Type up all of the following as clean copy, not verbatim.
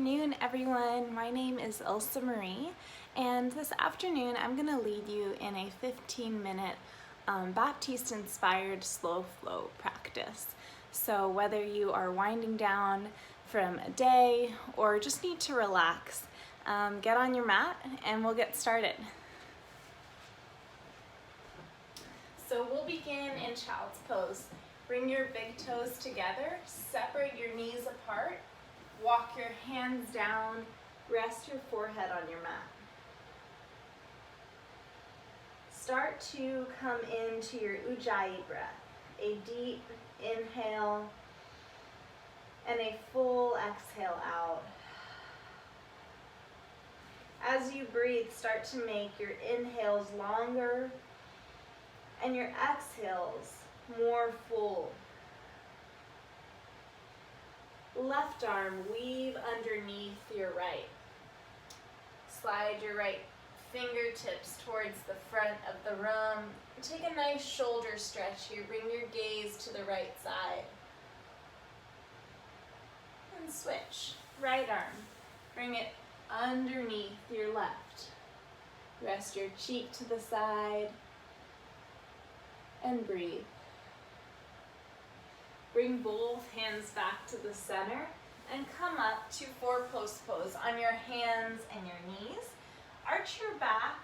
afternoon, everyone. My name is Elsa Marie, and this afternoon I'm going to lead you in a 15-minute Baptiste-inspired slow flow practice. So whether you are winding down from a day or just need to relax, get on your mat and we'll get started. So we'll begin in child's pose. Bring your big toes together, separate your knees apart, walk your hands down, rest your forehead on your mat. Start to come into your Ujjayi breath, a deep inhale and a full exhale out. As you breathe, start to make your inhales longer and your exhales more full. Left arm, weave underneath your right. Slide your right fingertips towards the front of the room. Take a nice shoulder stretch here. Bring your gaze to the right side. And switch. Right arm, bring it underneath your left. Rest your cheek to the side and breathe. Bring both hands back to the center and come up to four-post pose on your hands and your knees. Arch your back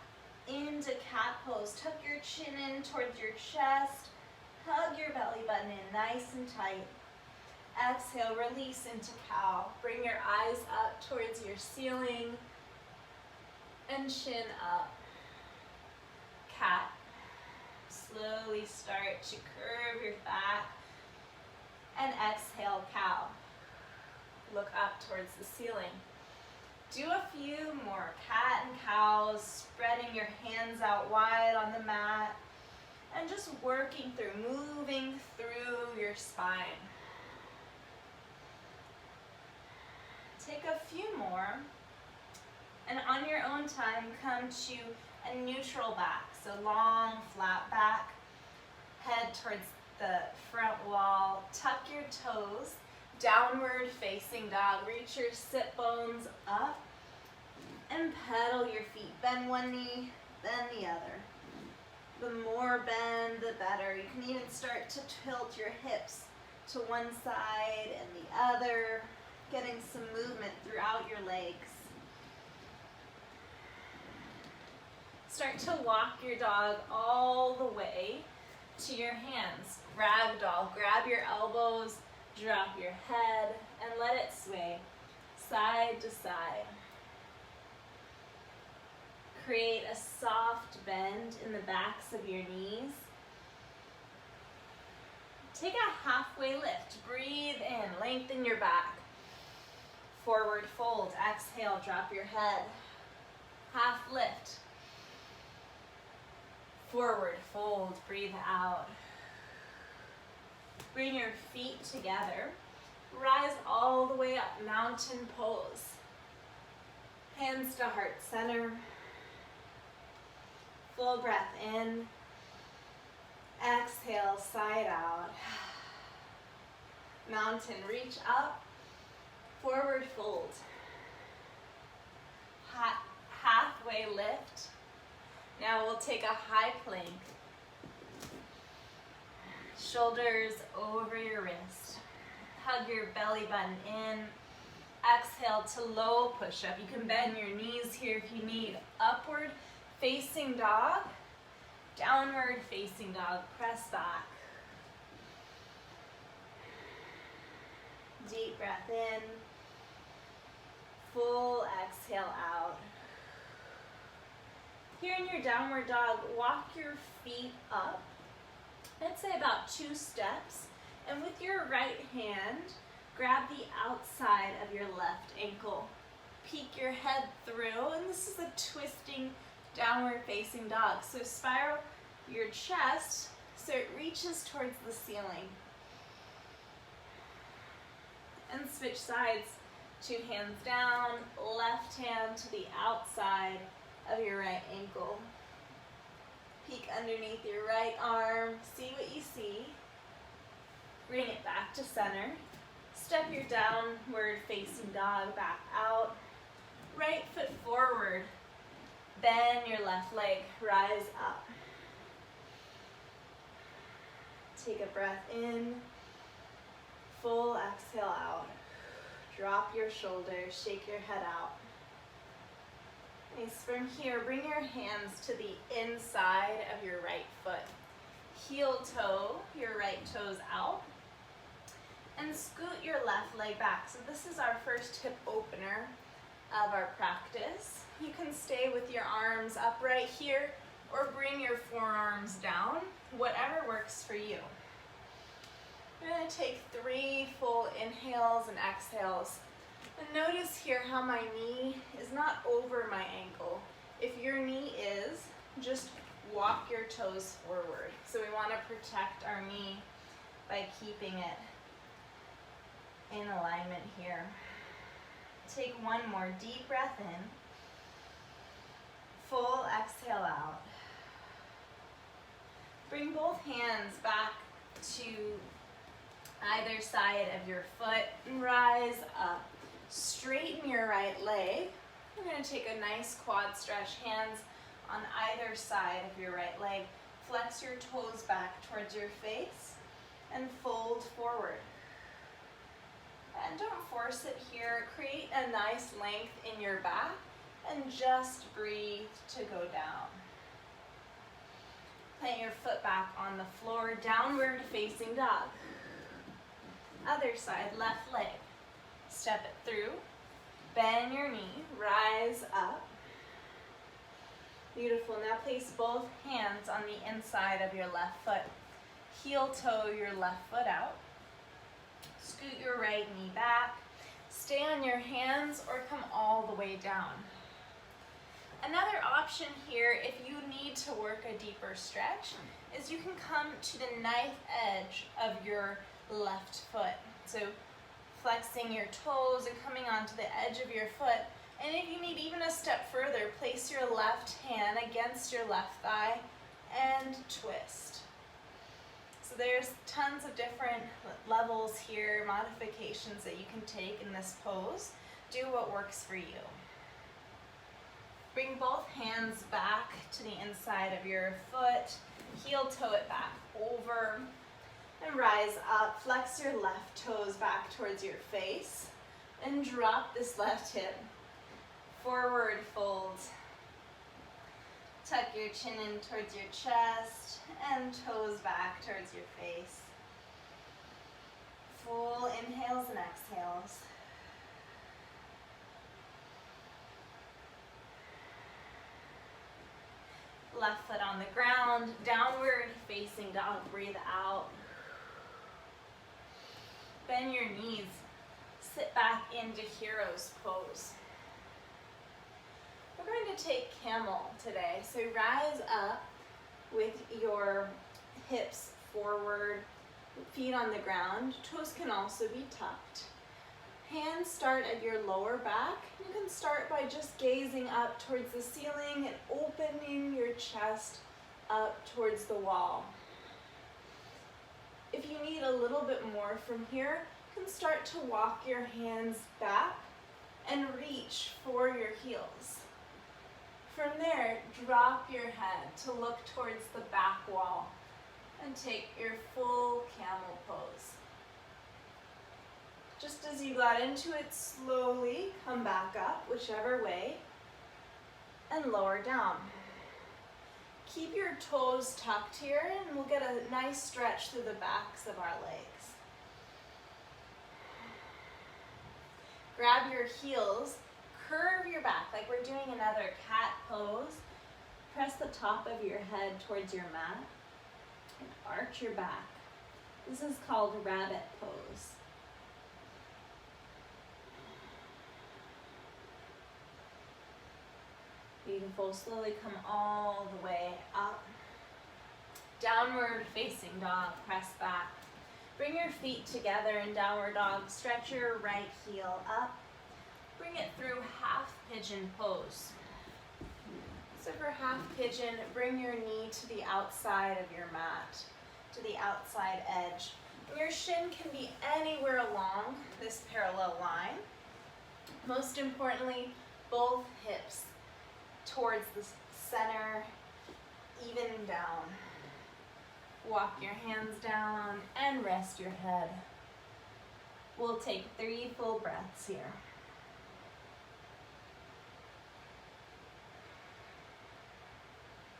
into cat pose. Tuck your chin in towards your chest. Hug your belly button in nice and tight. Exhale, release into cow. Bring your eyes up towards your ceiling and chin up. Cat. Slowly start to curve your back. And exhale, cow. Look up towards the ceiling. Do a few more cat and cows, spreading your hands out wide on the mat and just working through, moving through your spine. Take a few more and on your own time come to a neutral back. So long, flat back, head towards the front wall, tuck your toes, downward facing dog, reach your sit bones up and pedal your feet. Bend one knee, bend the other. The more bend, the better. You can even start to tilt your hips to one side and the other, getting some movement throughout your legs. Start to walk your dog all the way to your hands. Ragdoll, grab your elbows, drop your head, and let it sway side to side. Create a soft bend in the backs of your knees. Take a halfway lift. Breathe in, lengthen your back. Forward fold, exhale, drop your head. Half lift. Forward fold, breathe out. Bring your feet together. Rise all the way up, mountain pose. Hands to heart center. Full breath in. Exhale, side out. Mountain, reach up. Forward fold. Halfway lift. Now we'll take a high plank. Shoulders over your wrist. Hug your belly button in. Exhale to low push-up. You can bend your knees here if you need. Upward facing dog. Downward facing dog. Press back. Deep breath in. Full exhale out. Here in your downward dog, walk your feet up. I'd say about 2 steps. And with your right hand, grab the outside of your left ankle. Peek your head through, and this is a twisting downward facing dog. So spiral your chest so it reaches towards the ceiling. And switch sides. 2 hands down, left hand to the outside of your right ankle. Peek underneath your right arm, see what you see. Bring it back to center. Step your downward facing dog back out. Right foot forward. Bend your left leg, rise up. Take a breath in. Full exhale out. Drop your shoulders, shake your head out. Nice. From here, bring your hands to the inside of your right foot. Heel toe, your right toes out. And scoot your left leg back. So this is our first hip opener of our practice. You can stay with your arms upright here or bring your forearms down, whatever works for you. We're going to take 3 full inhales and exhales. And notice here how my knee is not over my ankle. If your knee is, just walk your toes forward. So we want to protect our knee by keeping it in alignment here. Take one more deep breath in. Full exhale out. Bring both hands back to either side of your foot and rise up. Straighten your right leg. We're going to take a nice quad stretch, hands on either side of your right leg. Flex your toes back towards your face and fold forward. And don't force it here. Create a nice length in your back and just breathe to go down. Plant your foot back on the floor, downward facing dog. Other side, left leg. Step it through, bend your knee, rise up. Beautiful. Now place both hands on the inside of your left foot. Heel toe your left foot out. Scoot your right knee back. Stay on your hands or come all the way down. Another option here, if you need to work a deeper stretch, is you can come to the knife edge of your left foot. So flexing your toes and coming onto the edge of your foot. And if you need even a step further, place your left hand against your left thigh and twist. So there's tons of different levels here, modifications that you can take in this pose. Do what works for you. Bring both hands back to the inside of your foot. Heel toe it back over. And rise up, flex your left toes back towards your face, and drop this left hip. Forward fold. Tuck your chin in towards your chest, and toes back towards your face. Full inhales and exhales. Left foot on the ground, downward facing dog, breathe out. Bend your knees, sit back into hero's pose. We're going to take camel today. So rise up with your hips forward, feet on the ground. Toes can also be tucked. Hands start at your lower back. You can start by just gazing up towards the ceiling and opening your chest up towards the wall. If you need a little bit more from here, you can start to walk your hands back and reach for your heels. From there, drop your head to look towards the back wall and take your full camel pose. Just as you got into it, slowly come back up, whichever way, and lower down. Keep your toes tucked here, and we'll get a nice stretch through the backs of our legs. Grab your heels, curve your back like we're doing another cat pose. Press the top of your head towards your mat and arch your back. This is called rabbit pose. Beautiful. Slowly come all the way up. Downward facing dog. Press back. Bring your feet together in downward dog. Stretch your right heel up. Bring it through half pigeon pose. So for half pigeon, bring your knee to the outside of your mat, to the outside edge. Your shin can be anywhere along this parallel line. Most importantly, both hips towards the center, even down. Walk your hands down and rest your head. We'll take 3 full breaths here.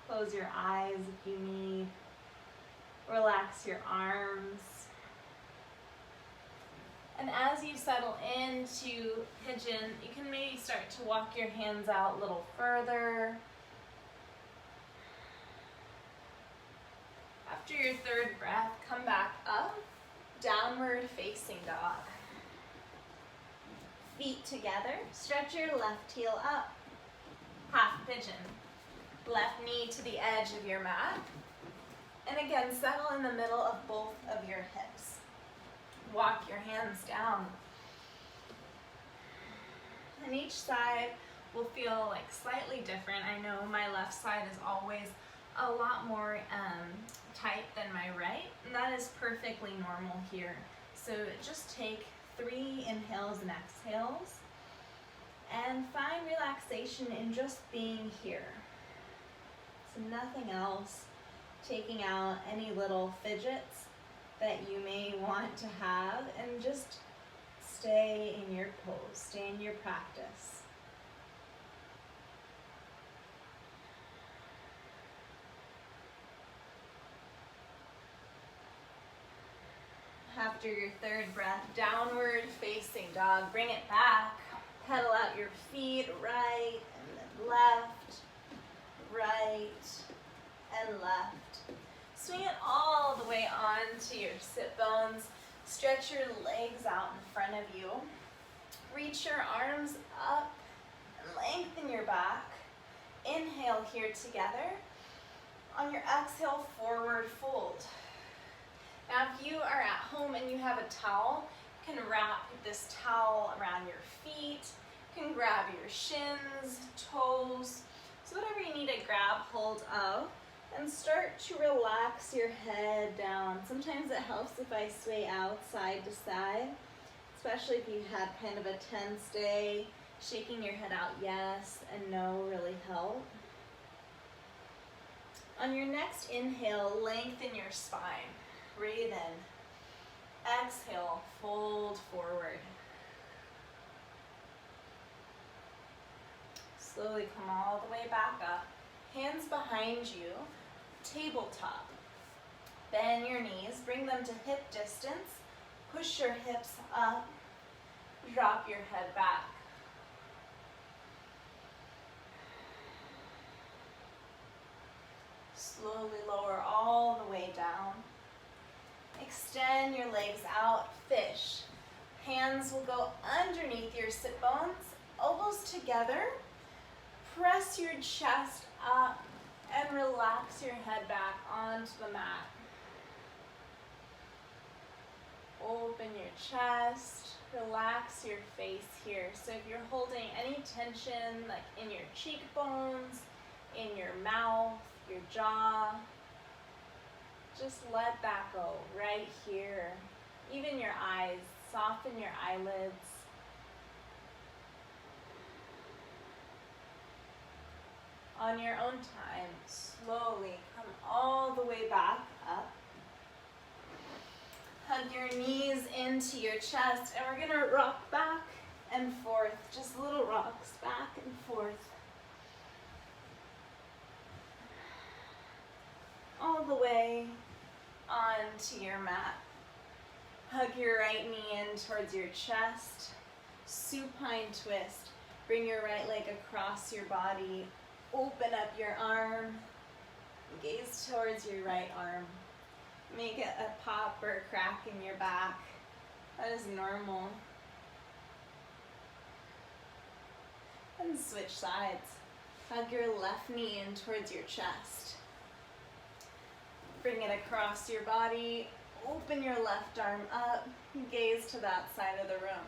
Close your eyes if you need. Relax your arms. And as you settle into pigeon, you can maybe start to walk your hands out a little further. After your 3rd breath, come back up, downward facing dog. Feet together, stretch your left heel up, half pigeon. Left knee to the edge of your mat. And again, settle in the middle of both of your hips. Walk your hands down. And each side will feel like slightly different. I know my left side is always a lot more tight than my right, and that is perfectly normal here. So just take 3 inhales and exhales and find relaxation in just being here. So nothing else, taking out any little fidgets that you may want to have, and just stay in your pose, stay in your practice. After your 3rd breath, downward facing dog. Bring it back. Pedal out your feet, right and then left, right and left. Swing it all the way onto your sit bones. Stretch your legs out in front of you. Reach your arms up and lengthen your back. Inhale here together. On your exhale, forward fold. Now if you are at home and you have a towel, you can wrap this towel around your feet. You can grab your shins, toes, so whatever you need to grab hold of, and start to relax your head down. Sometimes it helps if I sway out side to side, especially if you had kind of a tense day. Shaking your head out yes and no really help. On your next inhale, lengthen your spine. Breathe in. Exhale, fold forward. Slowly come all the way back up. Hands behind you, tabletop. Bend your knees, bring them to hip distance. Push your hips up. Drop your head back. Slowly lower all the way down. Extend your legs out, fish. Hands will go underneath your sit bones, elbows together. Press your chest up and relax your head back onto the mat. Open your chest, relax your face here. So if you're holding any tension, like in your cheekbones, in your mouth, your jaw, just let that go right here. Even your eyes, soften your eyelids. On your own time, slowly come all the way back up. Hug your knees into your chest, and we're gonna rock back and forth, just little rocks back and forth. All the way onto your mat. Hug your right knee in towards your chest. Supine twist. Bring your right leg across your body. Open up your arm. Gaze towards your right arm. Make it a pop or a crack in your back. That is normal. And switch sides. Hug your left knee in towards your chest. Bring it across your body. Open your left arm up. Gaze to that side of the room.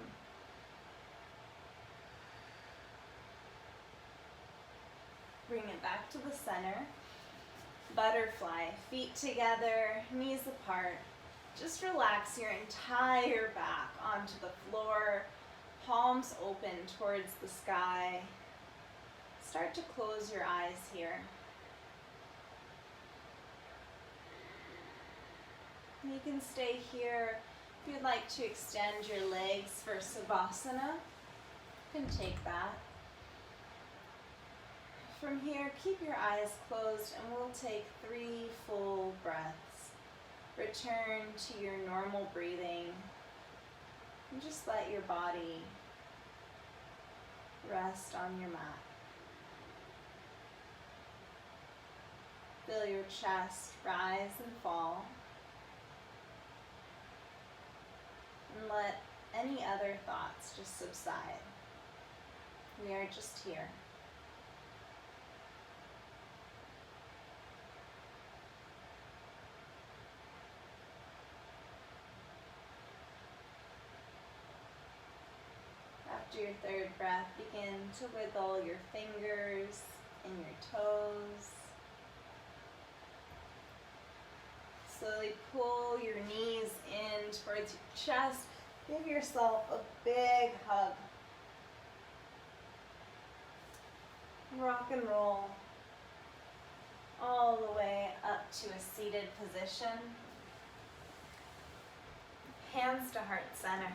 Bring it back to the center. Butterfly, feet together, knees apart. Just relax your entire back onto the floor, palms open towards the sky. Start to close your eyes here. You can stay here. If you'd like to extend your legs for Savasana, you can take that. From here, keep your eyes closed and we'll take 3 full breaths. Return to your normal breathing and just let your body rest on your mat. Feel your chest rise and fall. And let any other thoughts just subside. We are just here. After your third breath, begin to wiggle your fingers and your toes. Slowly pull your knees in towards your chest. Give yourself a big hug. Rock and roll all the way up to a seated position. Hands to heart center.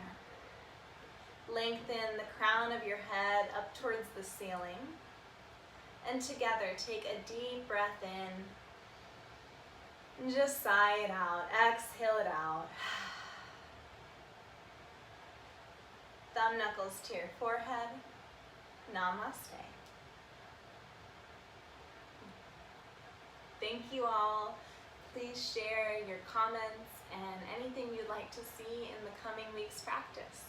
Lengthen the crown of your head up towards the ceiling. And together, take a deep breath in. And just sigh it out. Exhale it out. Thumb knuckles to your forehead. Namaste. Thank you all. Please share your comments and anything you'd like to see in the coming week's practice.